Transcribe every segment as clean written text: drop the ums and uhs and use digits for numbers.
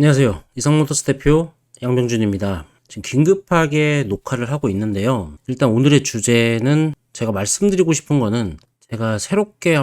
안녕하세요. 이상모터스 대표 양병준입니다. 지금 긴급하게 녹화를 하고 있는데요. 일단 오늘의 주제는 제가 말씀드리고 싶은 거는 제가 새롭게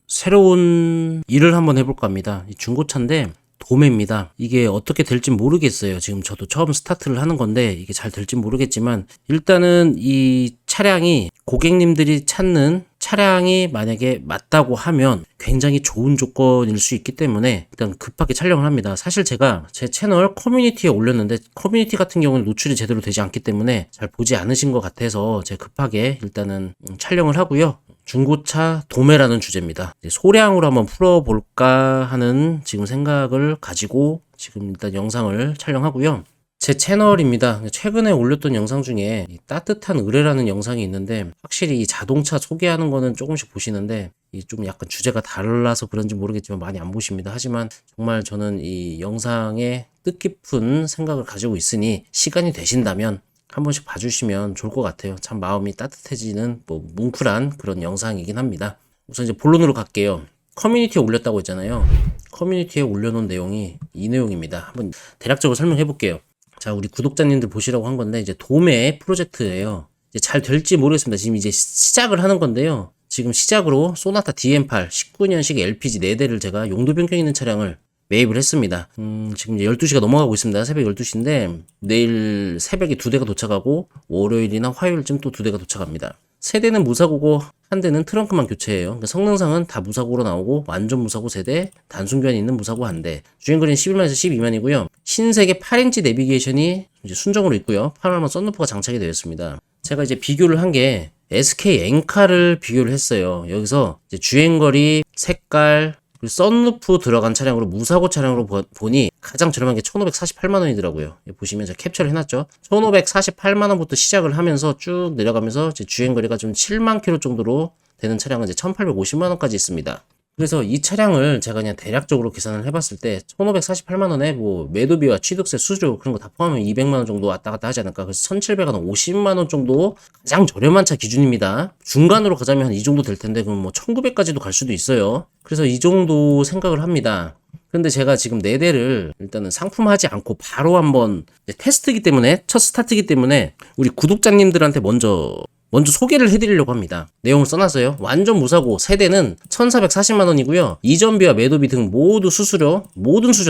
새로운 일을 한번 해볼까 합니다. 중고차인데 도매입니다. 이게 어떻게 될지 모르겠어요. 지금 저도 처음 스타트를 하는 건데 이게 잘 될지 모르겠지만 일단은 이 차량이 고객님들이 찾는 차량이 만약에 맞다고 하면 굉장히 좋은 조건일 수 있기 때문에 일단 급하게 촬영을 합니다. 사실 제가 제 채널 커뮤니티에 올렸는데 커뮤니티 같은 경우는 노출이 제대로 되지 않기 때문에 잘 보지 않으신 것 같아서 제가 급하게 일단은 촬영을 하고요. 중고차 도매라는 주제입니다. 소량으로 한번 풀어볼까 하는 지금 생각을 가지고 지금 일단 영상을 촬영하고요. 제 채널입니다. 최근에 올렸던 영상 중에 따뜻한 의뢰라는 영상이 있는데 확실히 이 자동차 소개하는 거는 조금씩 보시는데 좀 약간 주제가 달라서 그런지 모르겠지만 많이 안 보십니다. 하지만 정말 저는 이 영상에 뜻깊은 생각을 가지고 있으니 시간이 되신다면 한 번씩 봐주시면 좋을 것 같아요. 참 마음이 따뜻해지는 뭉클한 그런 영상이긴 합니다. 우선 이제 본론으로 갈게요. 커뮤니티에 올렸다고 했잖아요. 커뮤니티에 올려놓은 내용이 이 내용입니다. 한번 대략적으로 설명해 볼게요. 자, 우리 구독자님들 보시라고 한 건데 이제 도매 프로젝트예요. 이제 잘 될지 모르겠습니다. 지금 이제 시작을 하는 건데요. 지금 시작으로 소나타 DM8 19년식 LPG 4대를 제가 용도 변경 있는 차량을 매입을 했습니다. 지금 이제 12시가 넘어가고 있습니다. 새벽 12시인데 내일 새벽에 2대가 도착하고 월요일이나 화요일쯤 또 2대가 도착합니다. 3대는 무사고고 1대는 트렁크만 교체해요. 그러니까 성능상은 다 무사고로 나오고 완전 무사고 3대, 단순교환이 있는 무사고 1대. 주행거리는 11만에서 12만이고요. 신세계 8인치 내비게이션이 이제 순정으로 있고요. 파노라마 썬루프가 장착이 되어 있습니다. 제가 이제 비교를 한 게 SK 엔카를 비교를 했어요. 여기서 이제 주행거리, 색깔, 썬루프 들어간 차량으로 무사고 차량으로 보니 가장 저렴한 게 1548만원이더라고요. 보시면 제가 캡처를 해놨죠. 1548만원부터 시작을 하면서 쭉 내려가면서 이제 주행거리가 좀 7만 킬로 정도로 되는 차량은 이제 1850만원까지 있습니다. 그래서 이 차량을 제가 그냥 대략적으로 계산을 해봤을 때 1548만원에 매도비와 취득세, 수수료 그런 거 다 포함하면 200만원 정도 왔다 갔다 하지 않을까. 그래서 1700원, 50만원 정도 가장 저렴한 차 기준입니다. 중간으로 가자면 한 이 정도 될 텐데 그럼 1900까지도 갈 수도 있어요. 그래서 이 정도 생각을 합니다. 근데 제가 지금 4대를 일단은 상품하지 않고 바로 한번 테스트이기 때문에 첫 스타트이기 때문에 우리 구독자님들한테 먼저 소개를 해드리려고 합니다. 내용을 써놨어요. 완전 무사고 세대는 1440만원이고요. 이전비와 매도비 등 모든 수수료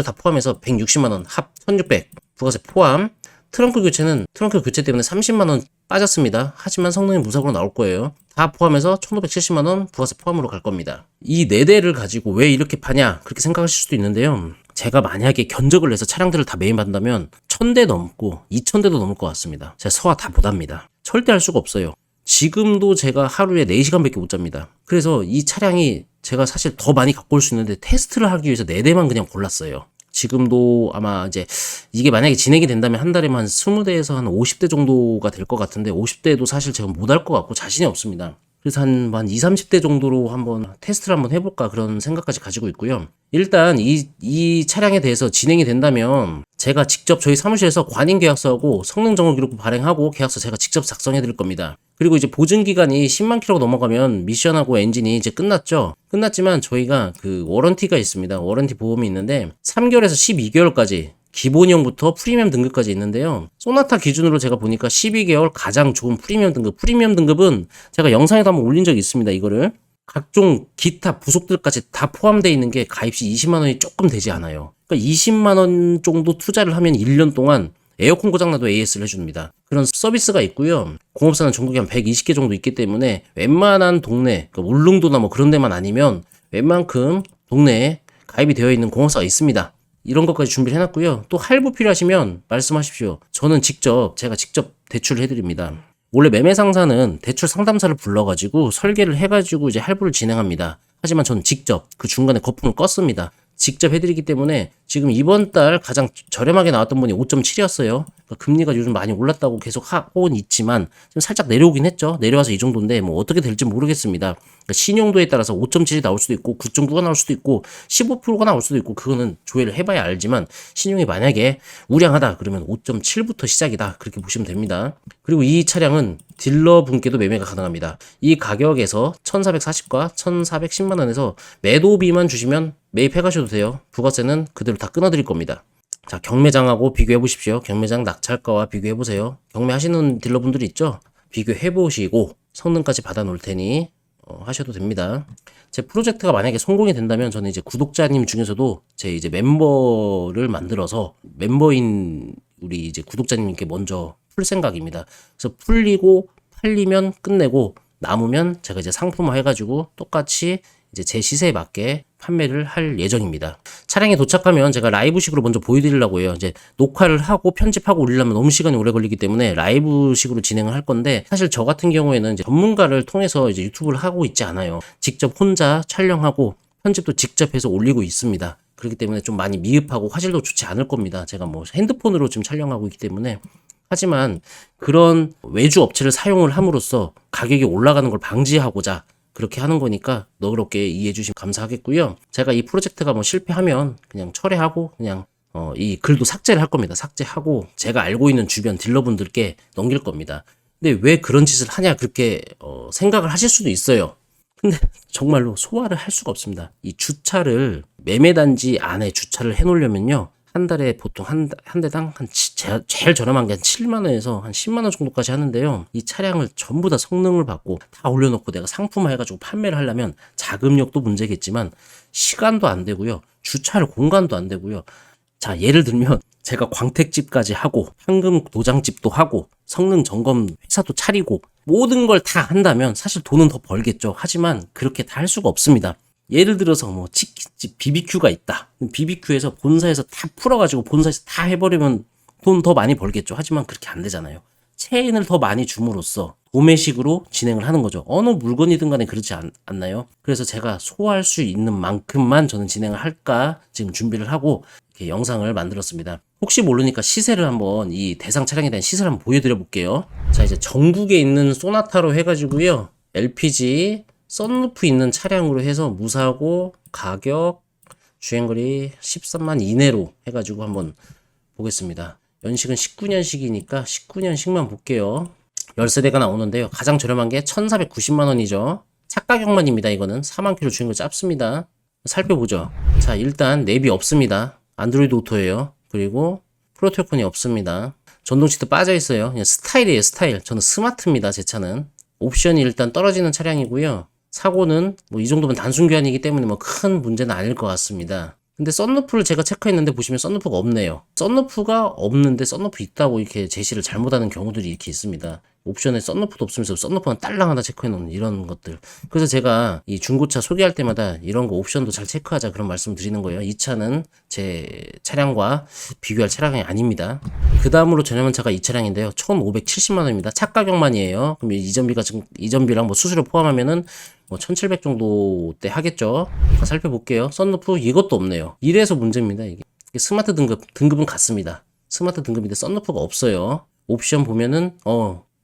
다 포함해서 160만원 합 1600 부가세 포함. 트렁크 교체 때문에 30만원 빠졌습니다. 하지만 성능이 무사고로 나올 거예요. 다 포함해서 1570만원 부가세 포함으로 갈 겁니다. 이 4대를 가지고 왜 이렇게 파냐 그렇게 생각하실 수도 있는데요. 제가 만약에 견적을 내서 차량들을 다 매입한다면 1000대 넘고 2000대도 넘을 것 같습니다. 제가 서화 다 못합니다. 절대 할 수가 없어요. 지금도 제가 하루에 4시간밖에 못 잡니다. 그래서 이 차량이 제가 사실 더 많이 갖고 올 수 있는데 테스트를 하기 위해서 4대만 그냥 골랐어요. 지금도 아마 이제 이게 만약에 진행이 된다면 한 달에만 한 20대에서 한 50대 정도가 될 것 같은데 50대도 사실 제가 못 할 것 같고 자신이 없습니다. 그래서 한 20, 30대 정도로 한번 테스트를 한번 해볼까 그런 생각까지 가지고 있고요. 일단 이 차량에 대해서 진행이 된다면 제가 직접 저희 사무실에서 관인 계약서하고 성능 점검 기록부 발행하고 계약서 제가 직접 작성해 드릴 겁니다. 그리고 이제 보증 기간이 10만 킬로가 넘어가면 미션하고 엔진이 이제 끝났죠. 끝났지만 저희가 그 워런티가 있습니다. 워런티 보험이 있는데 3개월에서 12개월까지 기본형부터 프리미엄 등급까지 있는데요. 소나타 기준으로 제가 보니까 12개월 가장 좋은 프리미엄 등급은 제가 영상에도 한번 올린 적이 있습니다. 이거를 각종 기타 부속들까지 다 포함되어 있는 게 가입시 20만원이 조금 되지 않아요. 그러니까 20만원 정도 투자를 하면 1년 동안 에어컨 고장나도 AS를 해줍니다. 그런 서비스가 있고요. 공업사는 전국에 한 120개 정도 있기 때문에 웬만한 동네, 그러니까 울릉도나 그런 데만 아니면 웬만큼 동네에 가입이 되어 있는 공업사가 있습니다. 이런 것까지 준비를 해놨고요. 또 할부 필요하시면 말씀하십시오. 제가 직접 대출을 해드립니다. 원래 매매 상사는 대출 상담사를 불러가지고 설계를 해가지고 이제 할부를 진행합니다. 하지만 저는 직접 그 중간에 거품을 껐습니다. 직접 해드리기 때문에 지금 이번 달 가장 저렴하게 나왔던 분이 5.7이었어요. 그러니까 금리가 요즘 많이 올랐다고 계속 하고는 있지만 좀 살짝 내려오긴 했죠. 내려와서 이 정도인데 어떻게 될지 모르겠습니다. 그러니까 신용도에 따라서 5.7이 나올 수도 있고 9.9가 나올 수도 있고 15%가 나올 수도 있고 그거는 조회를 해봐야 알지만 신용이 만약에 우량하다 그러면 5.7부터 시작이다 그렇게 보시면 됩니다. 그리고 이 차량은 딜러분께도 매매가 가능합니다. 이 가격에서 1440과 1410만원에서 매도비만 주시면 매입해 가셔도 돼요. 부가세는 그대로 다 끊어드릴 겁니다. 자, 경매장하고 비교해 보십시오. 경매장 낙찰가와 비교해 보세요. 경매하시는 딜러분들이 있죠? 비교해 보시고 성능까지 받아 놓을 테니 하셔도 됩니다. 제 프로젝트가 만약에 성공이 된다면 저는 이제 구독자님 중에서도 제 이제 멤버를 만들어서 멤버인 우리 이제 구독자님께 먼저 풀 생각입니다. 그래서 풀리고 팔리면 끝내고 남으면 제가 이제 상품화 해가지고 똑같이 이제 제 시세에 맞게 판매를 할 예정입니다. 차량에 도착하면 제가 라이브식으로 먼저 보여드리려고 해요. 이제 녹화를 하고 편집하고 올리려면 너무 시간이 오래 걸리기 때문에 라이브식으로 진행을 할 건데 사실 저 같은 경우에는 이제 전문가를 통해서 이제 유튜브를 하고 있지 않아요. 직접 혼자 촬영하고 편집도 직접 해서 올리고 있습니다. 그렇기 때문에 좀 많이 미흡하고 화질도 좋지 않을 겁니다. 제가 뭐 핸드폰으로 지금 촬영하고 있기 때문에 하지만 그런 외주 업체를 사용을 함으로써 가격이 올라가는 걸 방지하고자 그렇게 하는 거니까 너그럽게 이해해 주시면 감사하겠고요. 제가 이 프로젝트가 뭐 실패하면 그냥 철회하고 그냥 이 글도 삭제를 할 겁니다. 삭제하고 제가 알고 있는 주변 딜러분들께 넘길 겁니다. 근데 왜 그런 짓을 하냐 그렇게 생각을 하실 수도 있어요. 근데 정말로 소화를 할 수가 없습니다. 이 주차를 매매단지 안에 주차를 해놓으려면요. 한 달에 보통 한 대당 제일 저렴한 게 한 7만원에서 한 10만원 정도까지 하는데요. 이 차량을 전부 다 성능을 받고 다 올려놓고 내가 상품화 해가지고 판매를 하려면 자금력도 문제겠지만 시간도 안 되고요. 주차할 공간도 안 되고요. 자, 예를 들면 제가 광택집까지 하고 현금 도장집도 하고 성능 점검 회사도 차리고 모든 걸 다 한다면 사실 돈은 더 벌겠죠. 하지만 그렇게 다 할 수가 없습니다. 예를 들어서 뭐 치킨집 BBQ가 있다. BBQ에서 본사에서 다 풀어가지고 본사에서 다 해버리면 돈 더 많이 벌겠죠. 하지만 그렇게 안 되잖아요. 체인을 더 많이 줌으로써 도매식으로 진행을 하는 거죠. 어느 물건이든 간에 그렇지 않나요? 그래서 제가 소화할 수 있는 만큼만 저는 진행을 할까 지금 준비를 하고 이렇게 영상을 만들었습니다. 혹시 모르니까 시세를 한번 이 대상 차량에 대한 시세를 한번 보여드려 볼게요. 자, 이제 전국에 있는 소나타로 해가지고요. LPG 썬루프 있는 차량으로 해서 무사고 가격 주행거리 13만 이내로 해가지고 한번 보겠습니다. 연식은 19년식이니까 19년식만 볼게요. 10세대가 나오는데요. 가장 저렴한 게 1490만원이죠. 차가격만입니다. 이거는 4만 킬로 주행거리 짧습니다. 살펴보죠. 자, 일단 내비 없습니다. 안드로이드 오토예요. 그리고 프로토콘이 없습니다. 전동시트 빠져 있어요. 그냥 스타일이에요. 스타일. 저는 스마트입니다. 제 차는. 옵션이 일단 떨어지는 차량이고요. 사고는 뭐 이 정도면 단순 교환이기 때문에 뭐 큰 문제는 아닐 것 같습니다. 근데 썬루프를 제가 체크했는데 보시면 썬루프가 없네요. 썬루프가 없는데 썬루프 있다고 이렇게 제시를 잘못하는 경우들이 이렇게 있습니다. 옵션에 썬루프도 없으면서 썬루프는 딸랑 하나 체크해놓는 이런 것들. 그래서 제가 이 중고차 소개할 때마다 이런 거 옵션도 잘 체크하자 그런 말씀 드리는 거예요. 이 차는 제 차량과 비교할 차량이 아닙니다. 그 다음으로 저렴한 차가 이 차량인데요. 1570만원입니다. 차 가격만이에요. 그럼 이전비랑 뭐 수수료 포함하면은 뭐 1700 정도대 하겠죠. 살펴볼게요. 썬루프 이것도 없네요. 이래서 문제입니다. 이게 스마트 등급은 같습니다. 스마트 등급인데 썬루프가 없어요. 옵션 보면은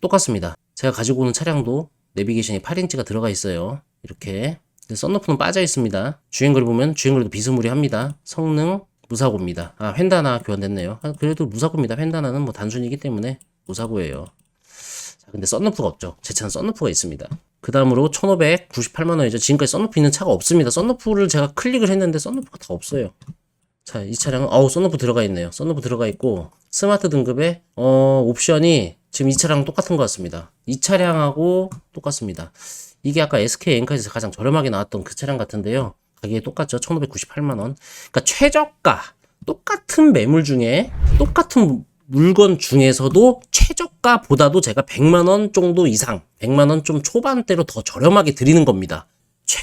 똑같습니다. 제가 가지고 오는 차량도 내비게이션이 8인치가 들어가 있어요. 이렇게 썬루프는 빠져 있습니다. 주행거리 보면 주행거리도 비스무리합니다. 성능 무사고입니다. 휀다나 교환됐네요. 그래도 무사고입니다. 휀다나는 뭐 단순이기 때문에 무사고예요. 자, 근데 썬루프가 없죠. 제 차는 썬루프가 있습니다. 그 다음으로 1598만원이죠. 지금까지 썬루프 있는 차가 없습니다. 썬루프를 제가 클릭을 했는데 썬루프가 다 없어요. 자, 이 차량은 썬루프 들어가 있네요. 썬루프 들어가 있고 스마트 등급의 옵션이 지금 이 차랑 똑같은 것 같습니다. 이 차량하고 똑같습니다. 이게 아까 SK 엔카에서 가장 저렴하게 나왔던 그 차량 같은데요. 가격이 똑같죠. 1598만원. 그러니까 최저가 똑같은 매물 중에 똑같은 물건 중에서도 최저가보다도 제가 100만원 정도 이상 100만원 좀 초반대로 더 저렴하게 드리는 겁니다.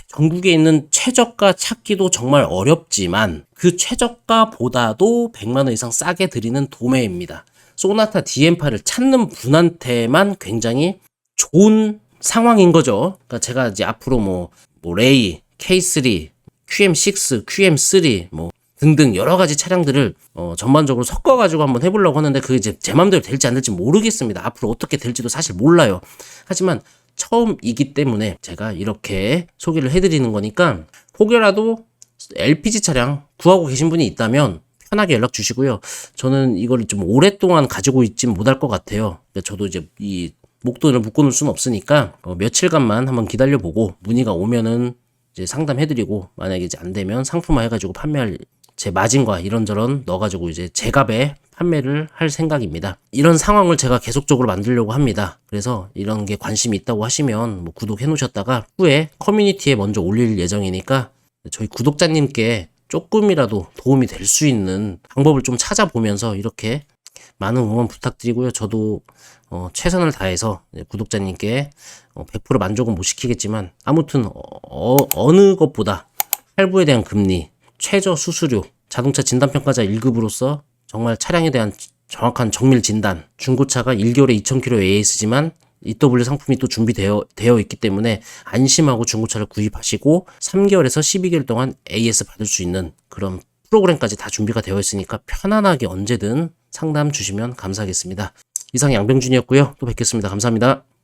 전국에 있는 최저가 찾기도 정말 어렵지만 그 최저가보다도 100만원 이상 싸게 드리는 도매입니다. 소나타 DM8을 찾는 분한테만 굉장히 좋은 상황인 거죠. 그러니까 제가 이제 앞으로 뭐 레이, K3, QM6, QM3 뭐 등등 여러 가지 차량들을 전반적으로 섞어가지고 한번 해보려고 하는데 그게 이제 제 맘대로 될지 안 될지 모르겠습니다. 앞으로 어떻게 될지도 사실 몰라요. 하지만 처음이기 때문에 제가 이렇게 소개를 해드리는 거니까 혹여라도 LPG 차량 구하고 계신 분이 있다면 편하게 연락 주시고요. 저는 이걸 좀 오랫동안 가지고 있진 못할 것 같아요. 그러니까 저도 이제 이 목돈을 묶어놓을 수는 없으니까 며칠간만 한번 기다려보고 문의가 오면은 이제 상담해드리고, 만약에 이제 안 되면 상품화 해가지고 판매할 제 마진과 이런저런 넣어가지고 이제 제값에 판매를 할 생각입니다. 이런 상황을 제가 계속적으로 만들려고 합니다. 그래서 이런 게 관심이 있다고 하시면 뭐 구독해 놓으셨다가 후에 커뮤니티에 먼저 올릴 예정이니까 저희 구독자님께 조금이라도 도움이 될 수 있는 방법을 좀 찾아보면서 이렇게 많은 응원 부탁드리고요. 저도 최선을 다해서 구독자님께 100% 만족은 못 시키겠지만, 아무튼 어느 것보다 할부에 대한 금리, 최저 수수료, 자동차 진단평가자 1급으로서 정말 차량에 대한 정확한 정밀 진단, 중고차가 1개월에 2,000km AS지만 EW 상품이 또 준비되어 있기 때문에 안심하고 중고차를 구입하시고 3개월에서 12개월 동안 AS 받을 수 있는 그런 프로그램까지 다 준비가 되어 있으니까 편안하게 언제든 상담 주시면 감사하겠습니다. 이상 양병준이었고요. 또 뵙겠습니다. 감사합니다.